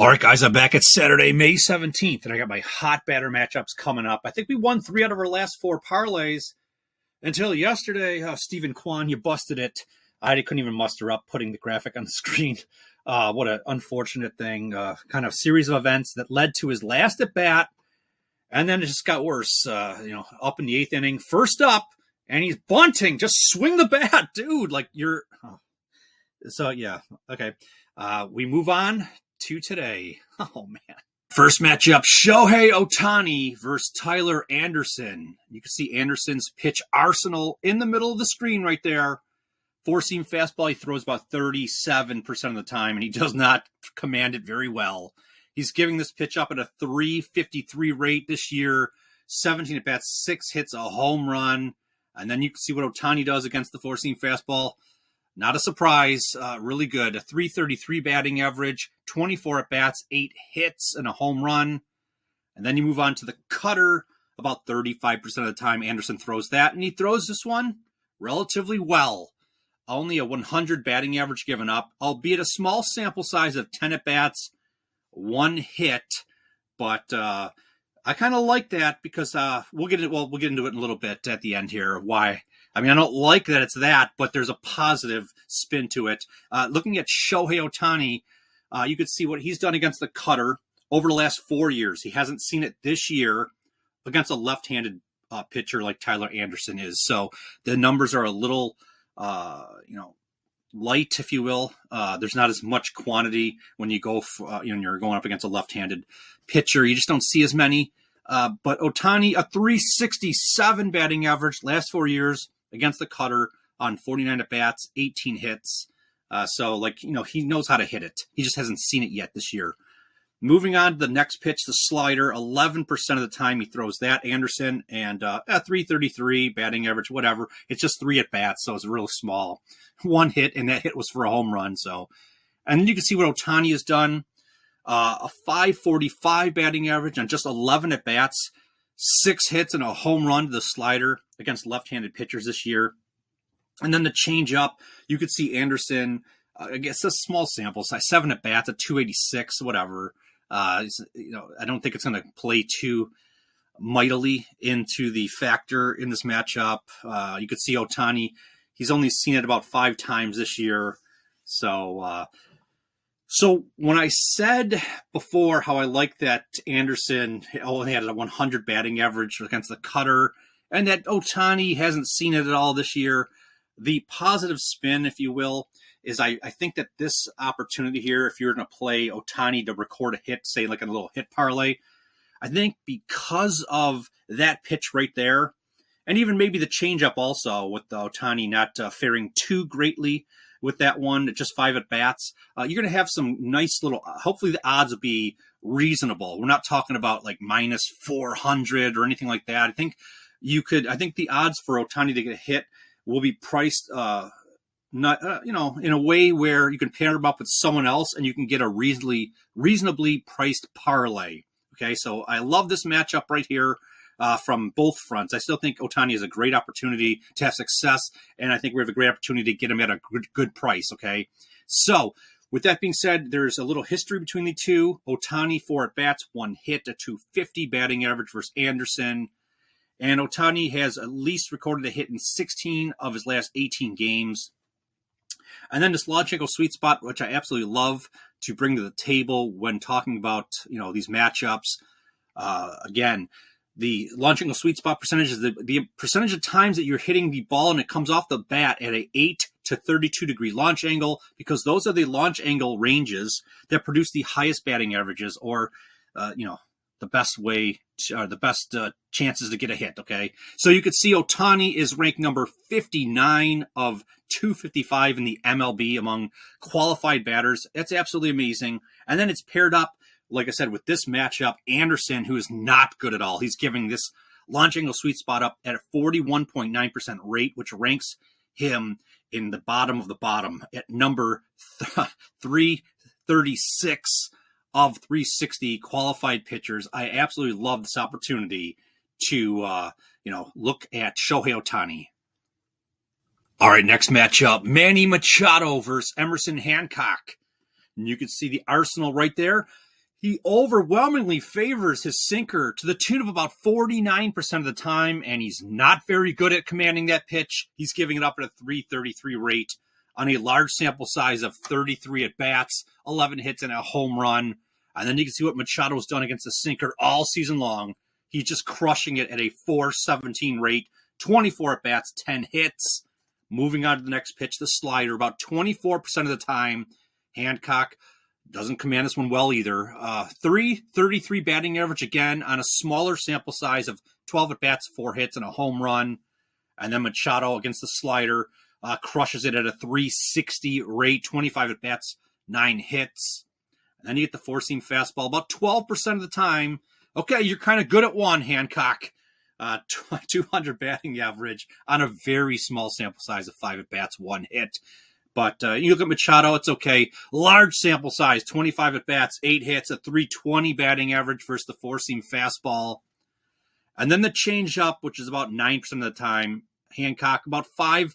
All right, guys, I'm back at Saturday, May 17th, and I got my hot batter matchups coming up. I think we won 3 out of our last 4 parlays until yesterday. Stephen Kwan, you busted it. I couldn't even muster up putting the graphic on the screen. What an unfortunate thing. Kind of series of events that led to his last at bat, and then it just got worse. Up in the 8th inning, first up, and he's bunting. Just swing the bat, dude. Like you're. Oh. So yeah, okay. We move on to today. Oh, man. First matchup, Shohei Ohtani versus Tyler Anderson. You can see Anderson's pitch arsenal in the middle of the screen right there. Four-seam fastball, he throws about 37% of the time, and he does not command it very well. He's giving this pitch up at a .353 rate this year, 17 at-bats, 6 hits, a home run. And then you can see what Ohtani does against the four-seam fastball. Not a surprise, really good. A .333 batting average, 24 at-bats, 8 hits, and a home run. And then you move on to the cutter. About 35% of the time, Anderson throws that, and he throws this one relatively well. Only a 100 batting average given up, albeit a small sample size of 10 at-bats, 1 hit. But I kind of like that because we'll get into it in a little bit at the end here. Why? I mean, I don't like that it's that, but there's a positive spin to it. Looking at Shohei Ohtani, you could see what he's done against the cutter over the last 4 years. He hasn't seen it this year against a left-handed pitcher like Tyler Anderson is. So the numbers are a little, light, if you will. There's not as much quantity when you go, you're going up against a left-handed pitcher. You just don't see as many. But Ohtani, a .367 batting average last 4 years against the cutter on 49 at-bats, 18 hits. He knows how to hit it. He just hasn't seen it yet this year. Moving on to the next pitch, the slider, 11% of the time he throws that, Anderson, and a .333 batting average, whatever. It's just 3 at-bats, so it's real small. 1 hit, and that hit was for a home run. And then you can see what Ohtani has done. A .545 batting average on just 11 at-bats, 6 hits and a home run to the slider against left-handed pitchers this year. And then the change-up, you could see Anderson, I guess a small sample size, 7 at-bats, a .286, whatever. I don't think it's going to play too mightily into the factor in this matchup. You could see Ohtani, he's only seen it about 5 times this year. So when I said before how I like that Anderson only had a 100 batting average against the cutter and that Ohtani hasn't seen it at all this year, the positive spin, if you will, is I think that this opportunity here, if you're going to play Ohtani to record a hit, say like a little hit parlay, I think because of that pitch right there, and even maybe the changeup also with the Ohtani not faring too greatly with that one, just 5 at-bats, you're going to have some nice little, hopefully the odds will be reasonable. We're not talking about like minus 400 or anything like that. I think the odds for Ohtani to get a hit will be priced in a way where you can pair him up with someone else and you can get a reasonably priced parlay. Okay, so I love this matchup right here. From both fronts. I still think Ohtani is a great opportunity to have success, and I think we have a great opportunity to get him at a good price, okay? So, with that being said, there's a little history between the two. Ohtani, 4 at-bats, 1 hit, a .250 batting average versus Anderson. And Ohtani has at least recorded a hit in 16 of his last 18 games. And then this launch angle sweet spot, which I absolutely love to bring to the table when talking about, these matchups. Again, the launch angle sweet spot percentage is the percentage of times that you're hitting the ball and it comes off the bat at an 8 to 32 degree launch angle, because those are the launch angle ranges that produce the highest batting averages or, the best way to, the best chances to get a hit. Okay. So you could see Ohtani is ranked number 59 of 255 in the MLB among qualified batters. That's absolutely amazing. And then it's paired up, like I said, with this matchup, Anderson, who is not good at all. He's giving this launch angle sweet spot up at a 41.9% rate, which ranks him in the bottom of the bottom at number 336 of 360 qualified pitchers. I absolutely love this opportunity to, look at Shohei Ohtani. All right, next matchup, Manny Machado versus Emerson Hancock. And you can see the arsenal right there. He overwhelmingly favors his sinker to the tune of about 49% of the time, and he's not very good at commanding that pitch. He's giving it up at a 333 rate on a large sample size of 33 at-bats, 11 hits, and a home run. And then you can see what Machado's done against the sinker all season long. He's just crushing it at a 417 rate, 24 at-bats, 10 hits. Moving on to the next pitch, the slider, about 24% of the time. Hancock doesn't command this one well either. 333 batting average again on a smaller sample size of 12 at-bats, 4 hits, and a home run. And then Machado against the slider crushes it at a 360 rate, 25 at-bats, 9 hits. And then you get the four-seam fastball about 12% of the time. Okay, you're kind of good at one, Hancock. 200 batting average on a very small sample size of 5 at-bats, 1 hit. But you look at Machado, it's okay. Large sample size, 25 at-bats, 8 hits, a 320 batting average versus the four-seam fastball. And then the change-up, which is about 9% of the time. Hancock, about 5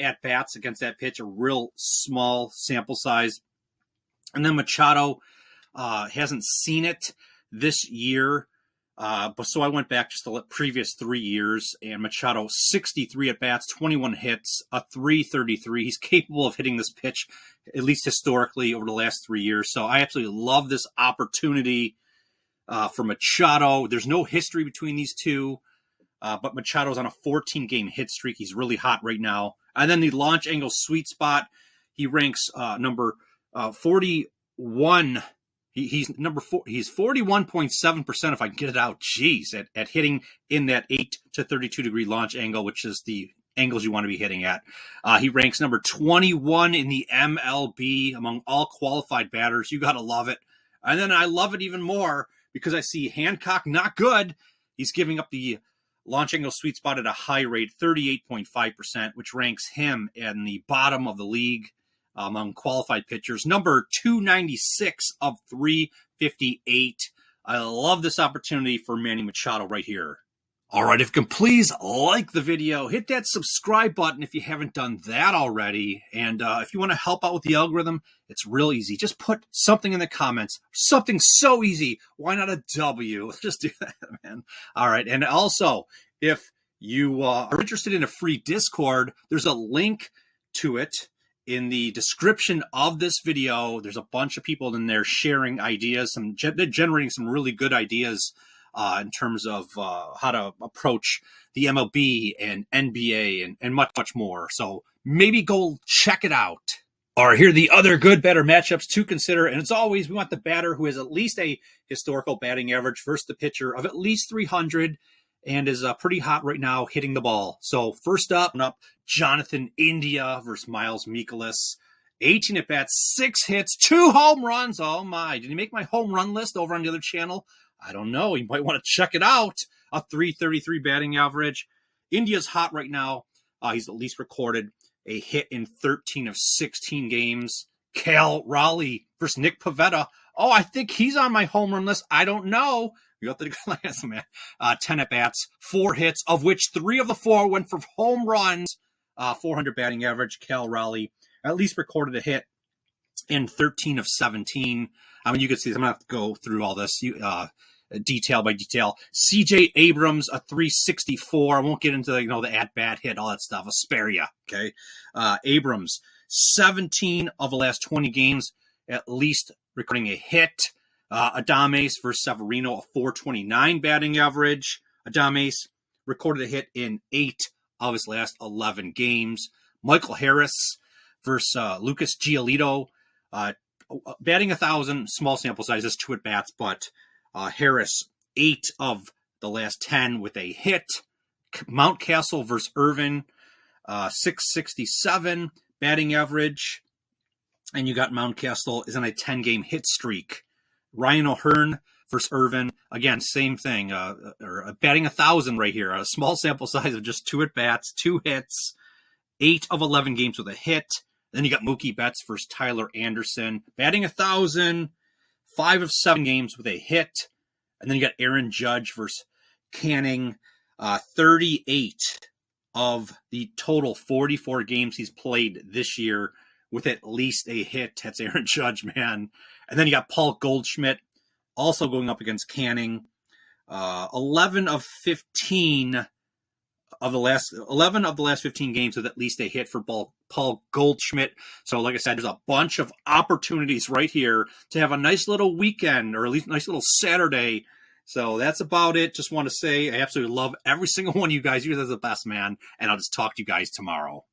at-bats against that pitch, a real small sample size. And then Machado hasn't seen it this year. But so I went back just the previous 3 years, and Machado, 63 at-bats, 21 hits, a 333. He's capable of hitting this pitch, at least historically, over the last 3 years. So I absolutely love this opportunity for Machado. There's no history between these two, but Machado's on a 14-game hit streak. He's really hot right now. And then the launch angle sweet spot, he ranks number 41. He's number 4. He's 41.7%, if I can get it out. Jeez, at hitting in that 8 to 32 degree launch angle, which is the angles you want to be hitting at. He ranks number 21 in the MLB among all qualified batters. You got to love it. And then I love it even more because I see Hancock not good. He's giving up the launch angle sweet spot at a high rate, 38.5%, which ranks him in the bottom of the league among qualified pitchers, number 296 of 358. I love this opportunity for Manny Machado right here. All right, if you can please like the video, hit that subscribe button if you haven't done that already. And if you want to help out with the algorithm, it's real easy. Just put something in the comments, something so easy. Why not a W? Just do that, man. All right, and also, if you are interested in a free Discord, there's a link to it in the description of this video. There's a bunch of people in there sharing ideas, they're generating some really good ideas in terms of how to approach the MLB and NBA and much, much more. So maybe go check it out. All right, here are the other good batter matchups to consider. And as always, we want the batter who has at least a historical batting average versus the pitcher of at least 300 and is pretty hot right now hitting the ball. So first up, Jonathan India versus Miles Mikolas. 18 at-bats, 6 hits, 2 home runs. Oh, my. Did he make my home run list over on the other channel? I don't know. You might want to check it out. A 333 batting average. India's hot right now. He's at least recorded a hit in 13 of 16 games. Cal Raleigh versus Nick Pivetta. Oh, I think he's on my home run list. I don't know. You have to glance, man. 10 at-bats, 4 hits, of which 3 of the 4 went for home runs. 400 batting average. Cal Raleigh at least recorded a hit in 13 of 17. I mean, you can see, I'm going to have to go through all this detail by detail. CJ Abrams, a 364. I won't get into the at-bat hit, all that stuff. I'll spare you, okay? Abrams, 17 of the last 20 games, at least recording a hit. Adames versus Severino, a 429 batting average. Adames recorded a hit in 8 of his last 11 games. Michael Harris versus Lucas Giolito, batting 1,000, small sample sizes, 2 at-bats, but Harris, 8 of the last 10 with a hit. Mountcastle versus Irvin, 667 batting average, and you got Mountcastle is on a 10-game hit streak. Ryan O'Hearn versus Irvin, again, same thing, batting 1,000 right here, a small sample size of just 2 at-bats, 2 hits, 8 of 11 games with a hit. Then you got Mookie Betts versus Tyler Anderson, batting 1,000, 5 of 7 games with a hit. And then you got Aaron Judge versus Canning, 38 of the total 44 games he's played this year with at least a hit. That's Aaron Judge, man. And then you got Paul Goldschmidt also going up against Canning. 11 of the last 15 games with at least a hit for Paul Goldschmidt. So like I said, there's a bunch of opportunities right here to have a nice little weekend, or at least a nice little Saturday. So that's about it. Just want to say I absolutely love every single one of you guys. You guys are the best, man. And I'll just talk to you guys tomorrow.